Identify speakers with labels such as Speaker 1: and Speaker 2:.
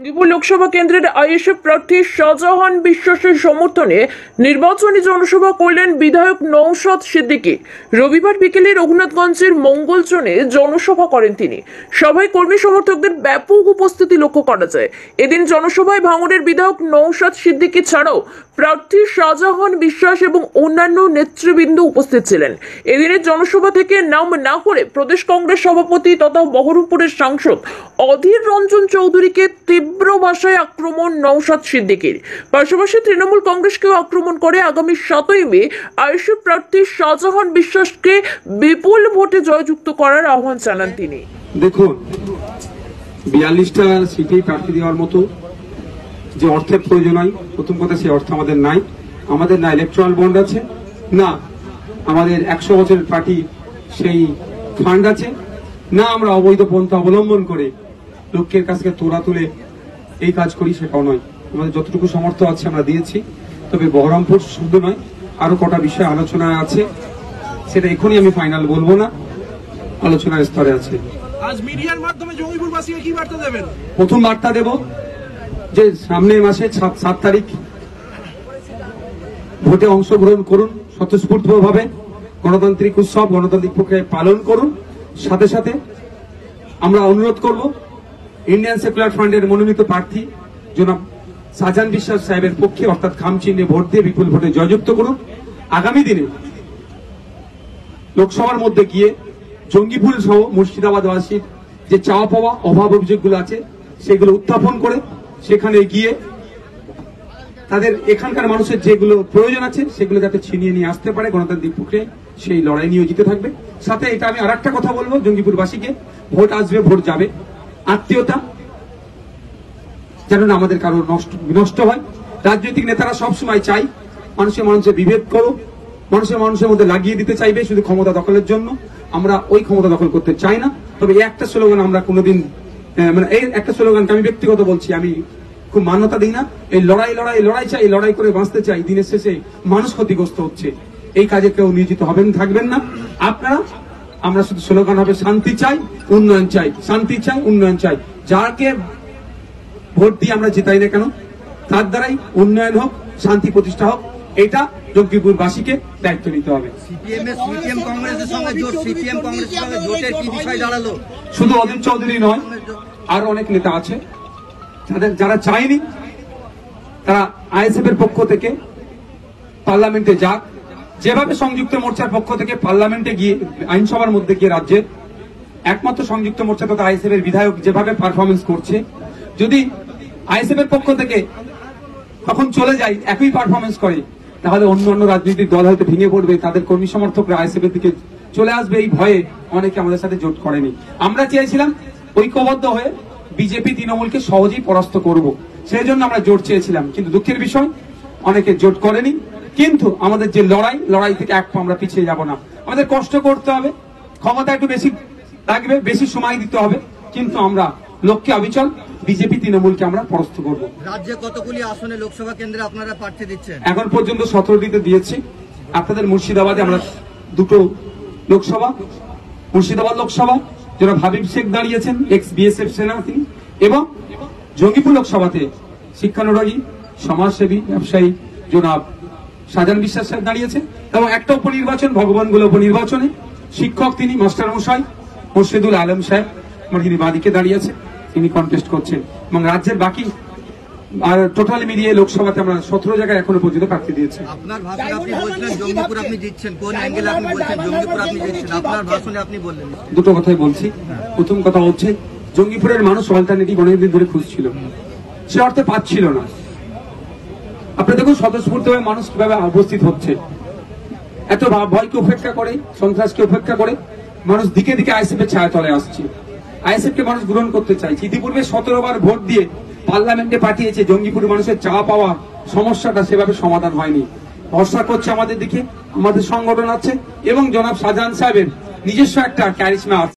Speaker 1: জঙ্গিপুর লোকসভা কেন্দ্রের আইএসএফ প্রার্থী শাহজাহান বিশ্বাসের সমর্থনে নির্বাচনী জনসভা করলেন বিধায়ক নওশাদ সিদ্দিকী। রবিবার বিকেলে রঘুনাথগঞ্জের মঙ্গলচনে জনসভা করেন তিনি। সভায় কর্মী সমর্থকদের ব্যাপক উপস্থিতি লক্ষ্য করা যায়। এদিন জনসভায় ভাঙড়ের বিধায়ক নওশাদ সিদ্দিকী ছাড়াও প্রার্থী শাহজাহান বিশ্বাস এবং অন্যান্য নেতৃবৃন্দ উপস্থিত ছিলেন। এদিনের জনসভা থেকে নাম না করে প্রদেশ কংগ্রেস সভাপতি তথা বহরমপুরের সাংসদ অধীর রঞ্জন চৌধুরীকে তীব্র ভাষায় আক্রমণ নওশাদ সিদ্দিকীর। পাশাপাশি তৃণমূল কংগ্রেসকেও আক্রমণ করে আগামী 7ই মে আইএসএফ প্রার্থী শাহজাহান বিশ্বাসকে বিপুল ভোটে জয়যুক্ত করার আহ্বান জানান তিনি।
Speaker 2: দেখুন, 42টা সিটে প্রার্থী দেওয়ার মতো যে অর্থের প্রয়োজন হয়, প্রথম কথা সেই অর্থ আমাদের নাই। আমাদের না ইলেকট্রাল বন্ড আছে, না আমাদের 100 বছরের পার্টি সেই ফান্ড আছে, না আমরা অবৈধ পন্থা অবলম্বন করে লোকের কাছে তোলা তুলে এই কাজ করি, সেটাও নয়। আমাদের যতটুকু সামর্থ্য আছে আমরা দিয়েছি। তবে বহরমপুর শুধু নয়, আরো কটা বিষয় আলোচনায় আছে, সেটা এখনই আমি ফাইনাল বলবো না, আলোচনার স্তরে আছে।
Speaker 3: আজ মিডিয়ার মাধ্যমে জঙ্গিপুরবাসীকে কি বার্তা দেবেন?
Speaker 2: প্রথম বার্তা দেব যে সামনের মাসে 7 তারিখ ভোটে অংশগ্রহণ করুন, স্বতঃস্ফূর্তভাবে গণতান্ত্রিক উৎসব, গণতান্ত্রিক প্রক্রিয়ায় পালন করুন। সাথে সাথে আমরা অনুরোধ করব ইন্ডিয়ান সেকুলার ফ্রন্টের মনোনীত প্রার্থী জনাব শাহজাহান বিশ্বাস সাহেবের পক্ষে অর্থাৎ খাম চিহ্নে ভোট দিয়ে বিপুল ভোটে জয়যুক্ত করুন। আগামী দিনে লোকসভার মধ্যে গিয়ে জঙ্গিপুর সহ মুর্শিদাবাদবাসীর যে চাওয়া পাওয়া অভাব অভিযোগগুলো আছে সেগুলো উত্থাপন করে সেখানে গিয়ে তাদের এখানকার মানুষের যেগুলো প্রয়োজন আছে সেগুলো যাতে ছিনিয়ে নিয়ে আসতে পারে গণতান্ত্রিক প্রক্রিয়ায়, সেই লড়াই নিয়োজিত থাকবে। সাথে এটা আমি আরেকটা কথা বলবো জঙ্গিপুরবাসীকে, ভোট আসবে, ভোট যাবে, আত্মীয়তা যেন না আমাদের কারো নষ্ট হয়। রাজনৈতিক নেতারা সবসময় চাই মানুষের বিভেদ করো, মানুষের মধ্যে লাগিয়ে দিতে চাইবে শুধু ক্ষমতা দখলের জন্য। আমরা ওই ক্ষমতা দখল করতে চাই না। তবে একটা স্লোগান আমরা কোনোদিন এই একটা স্লোগানকে আমি ব্যক্তিগত বলছি, আমি খুব মান্যতা দিই না। এই লড়াই চাই, লড়াই করে বাঁচতে চাই। দিনের শেষে মানুষ ক্ষতিগ্রস্ত হচ্ছে, এই কাজে কেউ নিয়োজিত থাকবেন না আপনারা। আমরা শুধু স্লোগান হবে শান্তি চাই, উন্নয়ন চাই, শান্তি চাই, উন্নয়ন চাই। যাকে ভোট দিয়ে আমরা জেতাই না কেন, তার দ্বারাই উন্নয়ন হোক, শান্তি প্রতিষ্ঠা হোক, এটা জঙ্গিপুরবাসীকে দায়িত্ব নিতে হবে। শুধু অধীর চৌধুরী নয়, আরো অনেক নেতা আছে যারা চায়নি তারা আইএসএফ এর পক্ষ থেকে পার্লামেন্টে যাক। যেভাবে সংযুক্ত মোর্চার পক্ষ থেকে পার্লামেন্টে গিয়ে আইনসভার মধ্যে গিয়ে রাজ্যের একমাত্র সংযুক্ত মোর্চা তথা আইএসএফ এর বিধায়ক যেভাবে পারফরমেন্স করছে, যদি আইএসএফ এর পক্ষ থেকে তখন চলে যায় একই পারফরমেন্স করে, তাহলে অন্য রাজনৈতিক দল হয়তো ভেঙে পড়বে, তাদের কর্মী সমর্থকরা আইএসএফ এর দিকে চলে আসবে। এই ভয়ে অনেকে আমাদের সাথে জোট করেনি। আমরা চেয়েছিলাম ঐক্যবদ্ধ হয়ে বিজেপি তৃণমূলকে সহজেই পরাস্ত করব, সেই জন্য আমরা জোট চেয়েছিলাম। কিন্তু দুঃখের বিষয় অনেকে জোট করেনি। কিন্তু আমাদের যে লড়াই থেকে এক পা আমরা পিছিয়ে যাব না। আমাদের কষ্ট করতে হবে, ক্ষমতা একটু বেশি লাগবে, বেশি সময় দিতে হবে, কিন্তু আমরা লক্ষ্যে অবিচল বিজেপি তৃণমূলকে আমরা পরাস্ত করব।
Speaker 4: রাজ্যে কতগুলি আসনে লোকসভা কেন্দ্রে আপনারা প্রার্থী দিচ্ছেন? এখন
Speaker 2: পর্যন্ত 17টিতে দিয়েছি। আপনাদের মুর্শিদাবাদে আমরা 2টো লোকসভা, মুর্শিদাবাদ লোকসভা যারা হাবিব শেখ দাঁড়িয়েছেন, এক্স বিএসএফ সেনা তিনি, এবং জঙ্গিপুর লোকসভাতে শিক্ষানুরাগী সমাজসেবী ব্যবসায়ী জনাব শাহজাহান বিশ্বাস সাহেব দাঁড়িয়েছে। এবং একটা উপনির্বাচন, ভগবানগুলো উপনির্বাচনে শিক্ষক তিনি মাস্টার মশাই মোর্শেদুল আলম সাহেব আমার যিনি বাদিকে দাঁড়িয়েছে, তিনি কন্টেস্ট করছেন। এবং রাজ্যের বাকি আর টোটাল মিলিয়ে লোকসভাতে আমরা 17 জায়গায় এখনো পর্যন্ত প্রার্থী দিয়েছি।
Speaker 4: আপনার ভাষণে আপনি বলছেন জঙ্গিপুর আপনি জিতছেন, কোন অ্যাঙ্গেলে আপনি বলছেন জঙ্গিপুর আপনি জিতছেন? আপনার ভাষণে আপনি বললেন
Speaker 2: দুটো কথাই বলছি। প্রথম কথা হচ্ছে জঙ্গিপুরের মানুষ অল্টারনেটিভ অনেকদিন ধরে খুঁজছিল, সে অর্থে পাচ্ছিল না। আপনি দেখুন স্বতঃস্ফূর্তভাবে মানুষ কিভাবে উপস্থিত হচ্ছে, এত ভয়কে উপেক্ষা করে, সন্ত্রাসকে উপেক্ষা করে মানুষ দিকে দিকে আইএসএফ এর ছায়া তলে আসছে। আইএসএফ কে মানুষ গ্রহণ করতে চাইছে। ইতিপূর্বে 17 বার ভোট দিয়ে পার্লামেন্টে পাঠিয়েছে, জঙ্গিপুর মানুষের চাওয়া পাওয়া সমস্যাটা সেভাবে সমাধান হয়নি। ভরসা করছে আমাদের দিকে, আমাদের সংগঠন আছে এবং জনাব শাহজাহান সাহেবের নিজস্ব একটা ক্যারিশমা আছে।